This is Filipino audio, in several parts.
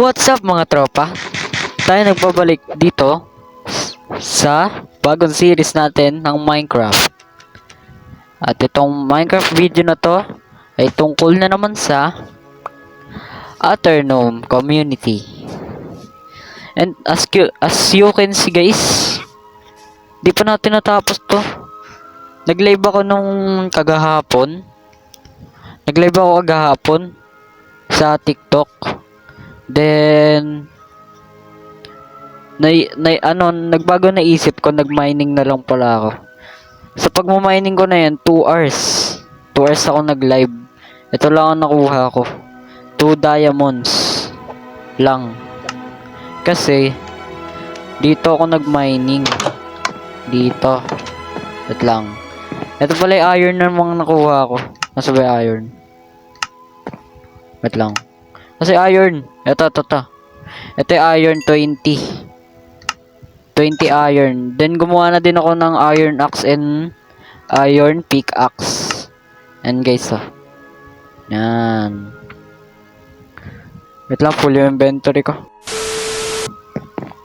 What's up mga tropa? Tayo nagbabalik dito sa bagong series natin ng Minecraft. At itong Minecraft video na to ay tungkol na naman sa Aeternum community. And as you can see guys, di pa natin natapos to. Nag-live ako kagahapon. Nag-live ako kagahapon sa TikTok. Then nagbago na isip ko, nag-mining na lang pala ako. Sa pagmo-mining ko na yan, 2 hours. 2 hours ako nag-live. Ito lang ang nakuha ko. 2 diamonds lang. Kasi dito ako nag-mining. Dito. Wait lang. Ito pala yung iron na mga nakuha ko. Nasa ba yung iron? Wait lang. Kasi iron. Ito. Ito yung iron 20. 20 iron. Then gumawa na din ako ng iron axe and iron pickaxe. And guys, yan. Wait lang, full yung inventory ko.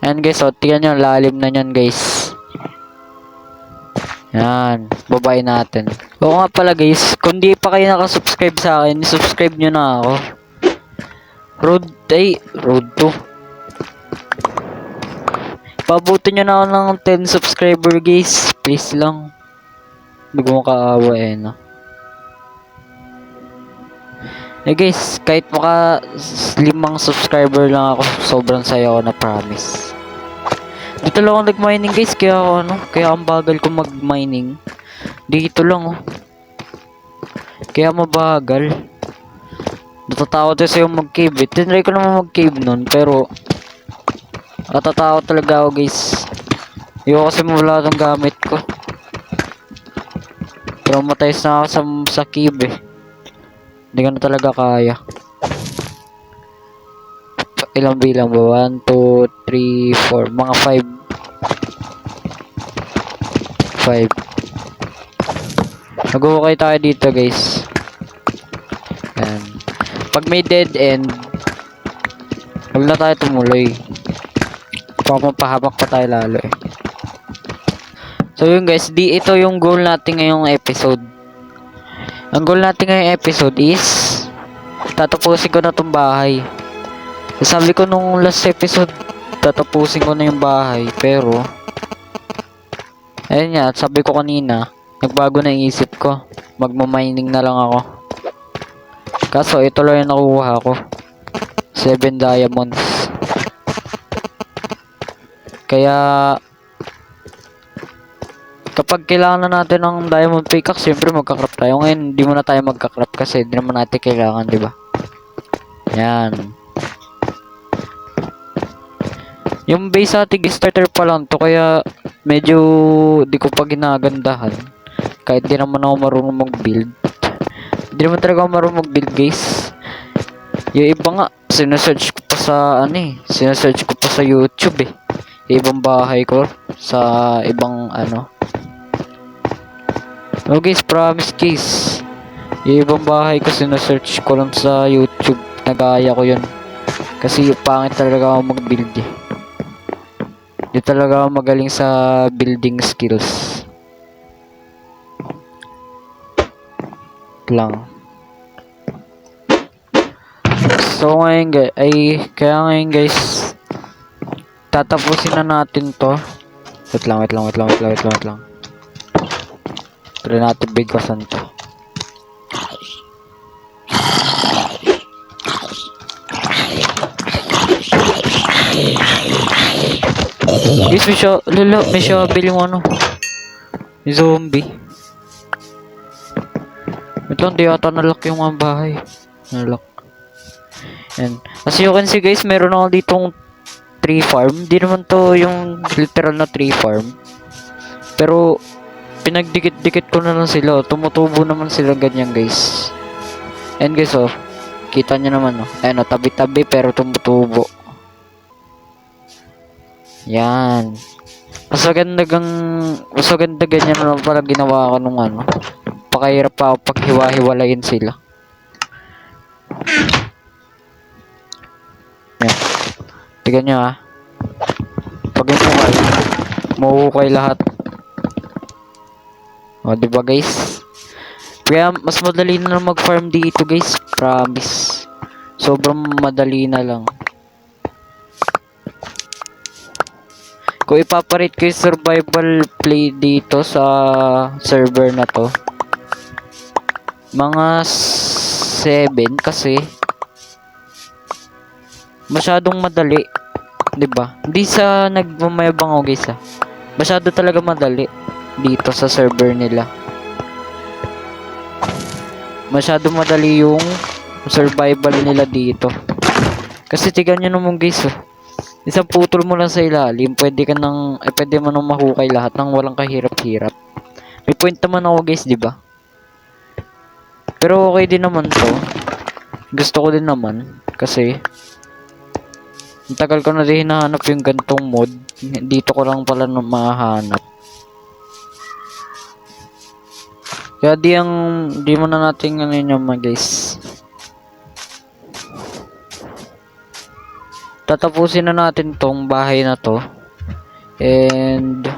And guys, tingnan nyo, lalim na nyan guys. Yan, babae natin. Oo nga pala guys, kung di pa kayo nakasubscribe sa akin, subscribe nyo na ako. Road 2. Pabutin nyo na ako ng 10 subscriber guys. Please lang. Hindi ko makaawa no. Guys, kahit maka 5 subscriber lang ako, sobrang saya ko na promise. Dito lang ako nag-mining guys, kaya ang bagal ko mag-mining. Dito lang Kaya mabagal. Natatakot kasi yung mag-cave. Tinry ko naman mag-cave nun, pero natatakot talaga ako guys. Ayoko kasi mawala itong gamit ko. Traumatize na ako sa cave Hindi ko na talaga kaya. Ilang bilang ba? 1, 2, 3, 4. Mga 5. Nag-uukay tayo dito guys. Yan. Pag may dead end, huwag na tayo tumuloy. Papahamak pa tayo lalo So yun guys, ito yung goal natin ngayong episode. Ang goal natin ngayong episode is tatapusin ko na tong bahay. Sabi ko nung last episode, tatapusin ko na yung bahay, pero ayun nga, sabi ko kanina, nagbago na yung isip ko. Magma-mining na lang ako. Kaso ito lang yung nakuha ko. 7 diamonds. Kaya kapag kailangan na natin ng diamond pickaxe, siyempre magka-craft tayo. Ngayon hindi muna tayo magka-craft kasi hindi naman natin kailangan, di ba? Yan. Yung base natin starter pa lang to, kaya medyo di ko pa ginagandahan. Kahit di naman ako marunong mag-build. Hindi naman talaga ako marunong mag-build guys. Yung iba nga, sinesearch ko pa sa sinesearch ko pa sa YouTube Ibang bahay ko sa ibang No guys, promise guys. Yung ibang bahay ko sinesearch ko lang sa YouTube. Nagaya ko yun. Kasi pangit talaga ako mag-build Di talaga ako magaling sa building skills. Lang. So ngayon guys, tatapusin na natin to. Wait lang. Try natin bigkasan to. Guys, may shovel yung yung zombie. Wait lang, di ata nalock yung mga bahay. Nalock. And as you can see guys, meron ako ditong tree farm. Di naman to yung literal na tree farm. Pero pinagdikit-dikit ko na lang sila. Tumutubo naman sila ganyan guys. And guys kita nyo naman tabi-tabi pero tumutubo. Yan. Mas maganda ganyan naman pala ginawa ko nung pakahirap pa ako paghiwa-hiwalayin sila. Yan. Tignan nyo ha. Pag hinukay, mahuhukay lahat. O, diba guys? Kaya mas madali na lang mag-farm dito guys. Promise. Sobrang madali na lang. Kung ipaparate ko yung survival play dito sa server na to, mga 7 kasi masyadong madali, 'di ba? Hindi sa nagmamayabang ako guys ah. Masyado talaga madali dito sa server nila. Masyado madali yung survival nila dito. Kasi tignan nyo naman guys oh. Isang putol mo lang sa ilalim, pwede mo nang mahukay lahat nang walang kahirap-hirap. May point naman ako guys, 'di ba? Pero okay din naman 'to. Gusto ko din naman kasi ang tagal ko na din hinahanap yung gantong mod. Dito ko lang pala mahanap. Kaya di mo na natin ano yun mga guys. Tatapusin na natin tong bahay na to. And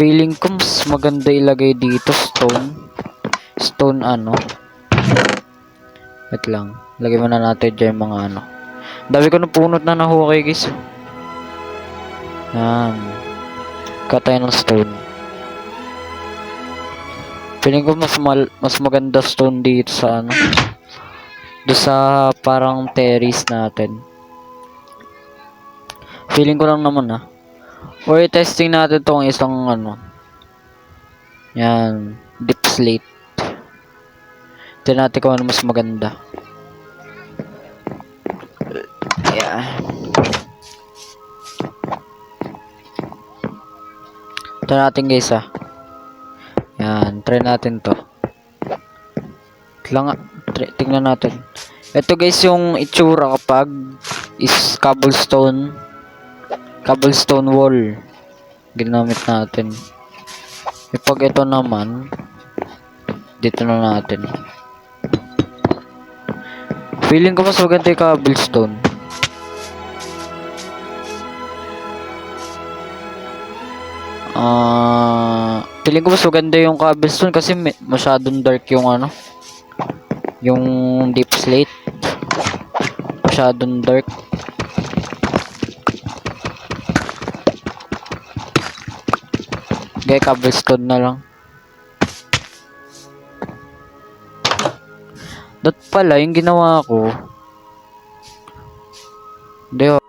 feeling ko mas maganda ilagay dito stone ano. Wait lang. Lagay muna natin dyan mga ano. Dami ko na punot na nahukay guys. Yan. Katay ng stone. Feeling ko mas maganda stone dito sa ano. Doon sa parang terrace natin. Feeling ko lang naman ah. Or testing natin tong isang ano. Yan. Deep slate. Tignan natin kung ano mas maganda. Yeah. Ito natin guys ah. Yan. Try natin to. Tingnan natin. Ito guys yung itsura kapag is cobblestone wall ginamit natin. Pag ito naman dito na natin. Feeling ko mas maganda yung cobblestone. Feeling ko mas maganda yung cobblestone kasi masyadong dark yung ano, yung deep slate. Masyadong dark. Gaya cobblestone na lang. Dot pala yung ginawa ko. Hindi.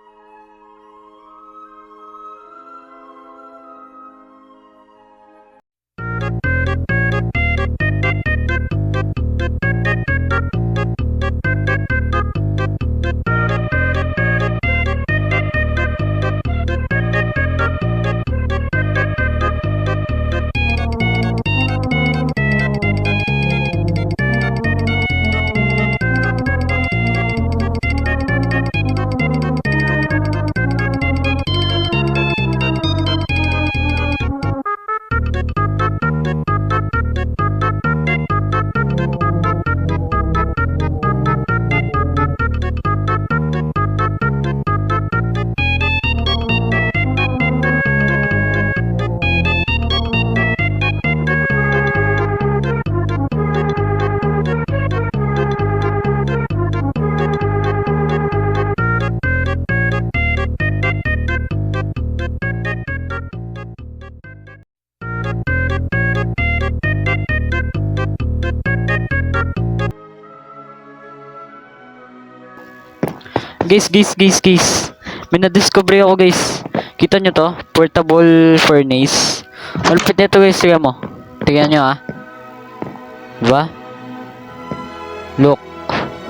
Guys. May na-discover ako guys. Kita nyo to? Portable furnace. Malupit nito guys. Tignan mo. Tignan nyo ah. Diba? Look.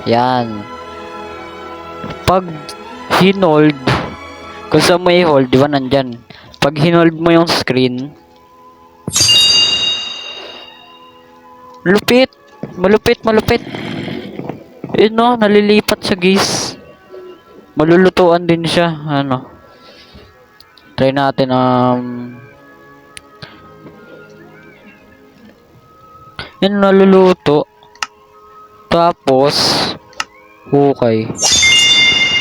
Yan. Pag hinold, kung saan mo i-hold, diba nandyan. Pag hinold mo yung screen, malupit. Yun no, nalilipat siya guys. Malulutuan din siya. Ano? Try natin yun naluluto. Tapos hukay.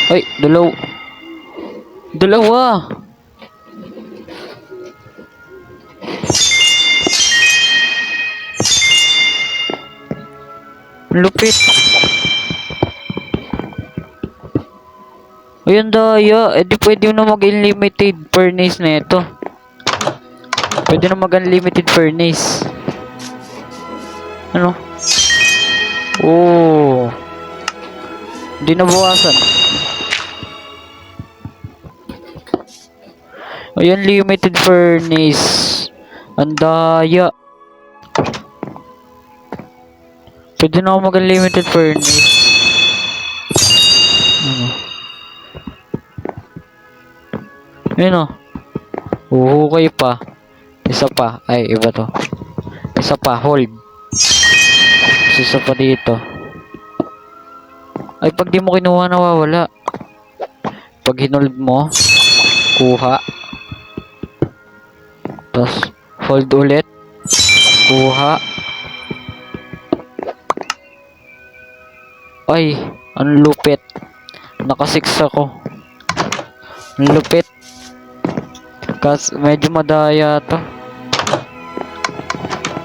Ay, dalawa. Lupit. Ayun daya. Eh di pwede na mag-unlimited furnace na ito. Pwede na mag-unlimited furnace. Ano? Oh. Hindi nabawasan. Ayun, limited furnace. Ang daya. Pwede na ako mag-unlimited furnace. Ano? Ayun o. Uhukay pa. Isa pa. Ay, iba to. Isa pa. Hold. Isa pa dito. Ay, pag di mo kinuha, nawawala. Pag hinold mo, kuha. Tapos, hold ulit. Kuha. Ay, ang lupit. Nakasix ako. Ang lupit. Kasi medyo madaya to.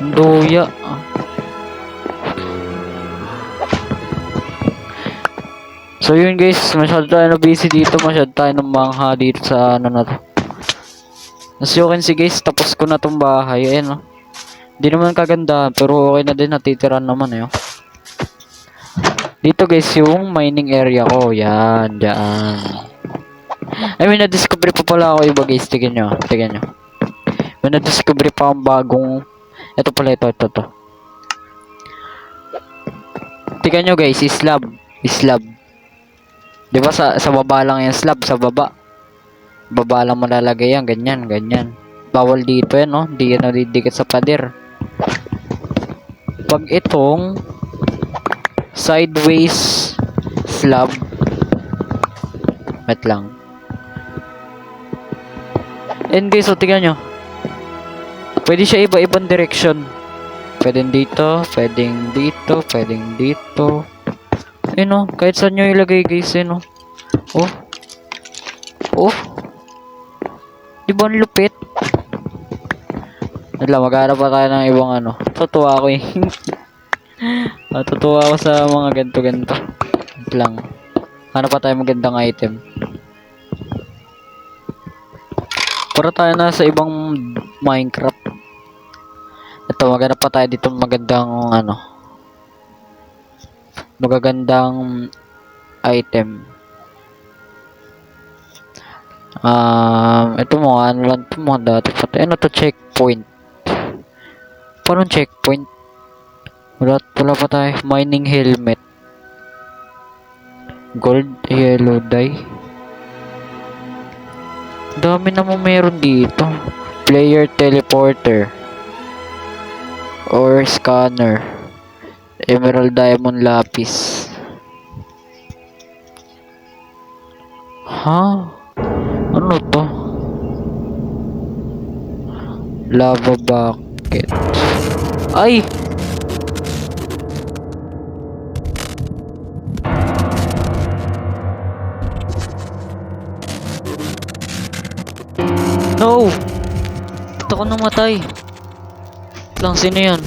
Ang duya. So yun guys, masyado tayo na busy dito. Masyado tayo ng mangha dito sa ano na to. As you can see guys, tapos ko na tong bahay. Ayan o. Hindi naman kaganda, pero okay na din. Natitiran naman eh. Dito guys, yung mining area ko. Yan, dyan. I mean, na-discover pa pala ako iba guys. Tignan nyo. May na-discover pa akong bagong... Ito pala, ito. Tignan nyo guys, slab. Di ba sa baba lang yung slab, sa baba. Baba lang malalagay yan, ganyan. Bawal dito yan, no? Hindi yan nadidikit sa pader. Pag itong sideways slab, wait lang. And guys, so tingnan nyo. Pwede siya iba-ibang direction. Pwedeng dito, pwedeng dito. Ayun o, kahit saan nyo ilagay guys, yun o. Oh. Diba ang lupit? Maghanap pa tayo ng ibang ano. Tutuwa ako eh. Tutuwa ako sa mga ganto. Wait lang. Hanap pa tayo magandang item. Para tayo na sa ibang Minecraft. Ito, maghanap pa tayo dito magandang ano. Magagandang item. Ito mo, ano lang ito mo dati pa. Ano to, checkpoint. Parang checkpoint. Wala pa tayo. Mining helmet. Gold, yellow dye. Dami naman meron dito. Player teleporter. Or scanner. Emerald diamond lapis. Ano to? Lava bucket. Ay! No! Ba't ako namatay? Lang, sino yan?